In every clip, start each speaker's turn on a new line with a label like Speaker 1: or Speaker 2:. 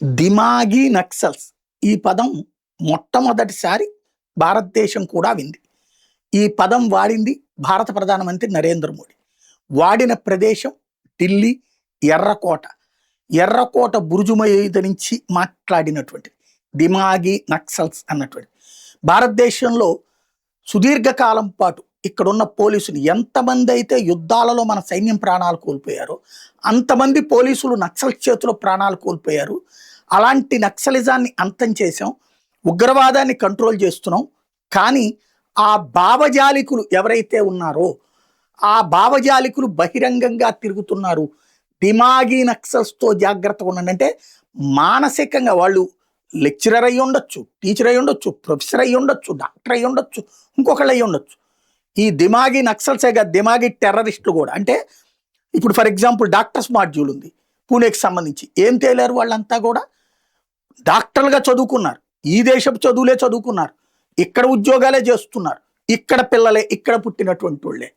Speaker 1: దిమాగి నక్సల్స్ ఈ పదం మొట్టమొదటిసారి భారతదేశం కూడా వింది. ఈ పదం వాడింది భారత ప్రధానమంత్రి నరేంద్ర మోడీ. వాడిన ప్రదేశం ఢిల్లీ ఎర్రకోట. ఎర్రకోట బురుజు మీద నుంచి మాట్లాడినటువంటిది దిమాగి నక్సల్స్ అన్నటువంటి. భారతదేశంలో సుదీర్ఘకాలం పాటు ఇక్కడున్న పోలీసులు ఎంతమంది అయితే యుద్ధాలలో మన సైన్యం ప్రాణాలు కోల్పోయారో అంతమంది పోలీసులు నక్సల్ చేతిలో ప్రాణాలు కోల్పోయారు. అలాంటి నక్సలిజాన్ని అంతం చేసాం, ఉగ్రవాదాన్ని కంట్రోల్ చేస్తున్నాం. కానీ ఆ భావజాలికులు ఎవరైతే ఉన్నారో ఆ భావజాలికులు బహిరంగంగా తిరుగుతున్నారు. దిమాగి నక్సల్స్తో జాగ్రత్తగా ఉండండి. అంటే మానసికంగా వాళ్ళు లెక్చరర్ అయ్యి ఉండొచ్చు, టీచర్ అయ్యి ఉండొచ్చు, ప్రొఫెసర్ అయ్యి ఉండొచ్చు, డాక్టర్ అయ్యి ఉండొచ్చు, ఇంకొకళ్ళు అయ్యి ఉండొచ్చు. ఈ దిమాగి నక్సల్సే కాదు, దిమాగి టెర్రరిస్టులు కూడా. అంటే ఇప్పుడు ఫర్ ఎగ్జాంపుల్ డాక్టర్స్ మాడ్యూల్ ఉంది పూణేకి సంబంధించి. ఏం తేలారు? వాళ్ళంతా కూడా డాక్టర్లుగా చదువుకున్నారు, ఈ దేశపు చదువులే చదువుకున్నారు, ఇక్కడ ఉద్యోగాలే చేస్తున్నారు, ఇక్కడ పిల్లలే, ఇక్కడ పుట్టినటువంటి వాళ్ళే.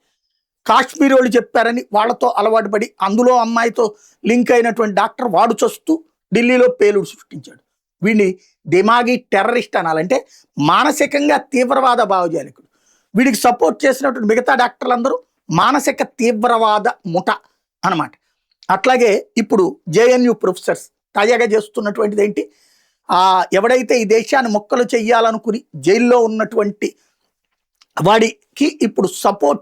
Speaker 1: కాశ్మీర్ వాళ్ళు చెప్పారని వాళ్ళతో అలవాటు పడి అందులో అమ్మాయితో లింక్ అయినటువంటి డాక్టర్ వాడు చస్తూ ఢిల్లీలో పేలుడు సృష్టించాడు. వీడిని దిమాగి టెర్రరిస్ట్ అనాలంటే మానసికంగా తీవ్రవాద భావజాలికులు. వీడికి సపోర్ట్ చేసినటువంటి మిగతా డాక్టర్లందరూ మానసిక తీవ్రవాద ముఠ అన్నమాట. అట్లాగే ఇప్పుడు జేఎన్యు ప్రొఫెసర్స్ తాజాగా చేస్తున్నటువంటిది ఏంటి? ఎవడైతే ఈ దేశాన్ని మొక్కలు చెయ్యాలనుకుని జైల్లో ఉన్నటువంటి వాడికి ఇప్పుడు సపోర్ట్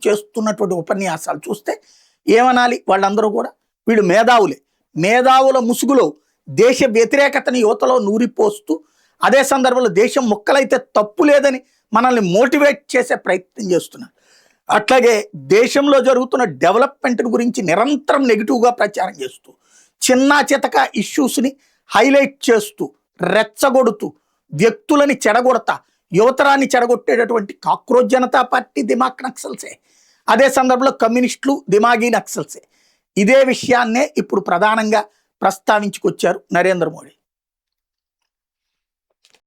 Speaker 1: చేస్తున్నటువంటి ఉపన్యాసాలు చూస్తే ఏమనాలి? వాళ్ళందరూ కూడా వీళ్ళు మేధావులే. మేధావుల ముసుగులో దేశ వ్యతిరేకతని యువతలో నూరిపోస్తూ అదే సందర్భంలో దేశం మొక్కలైతే తప్పు లేదని మనల్ని మోటివేట్ చేసే ప్రయత్నం చేస్తున్నారు. అట్లాగే దేశంలో జరుగుతున్న డెవలప్మెంట్ గురించి నిరంతరం నెగిటివ్గా ప్రచారం చేస్తూ చిన్న చితక ఇష్యూస్ని హైలైట్ చేస్తూ రెచ్చగొడుతూ వ్యక్తులని చెడగొడతా యువతరాన్ని చెడగొట్టేటటువంటి కాక్రోచ్ జనతా పార్టీ దిమాగ్ నక్సల్సే. అదే సందర్భంలో కమ్యూనిస్టులు దిమాగి నక్సల్సే. ఇదే విషయాన్నే ఇప్పుడు ప్రధానంగా ప్రస్తావించుకొచ్చారు నరేంద్ర మోడీ.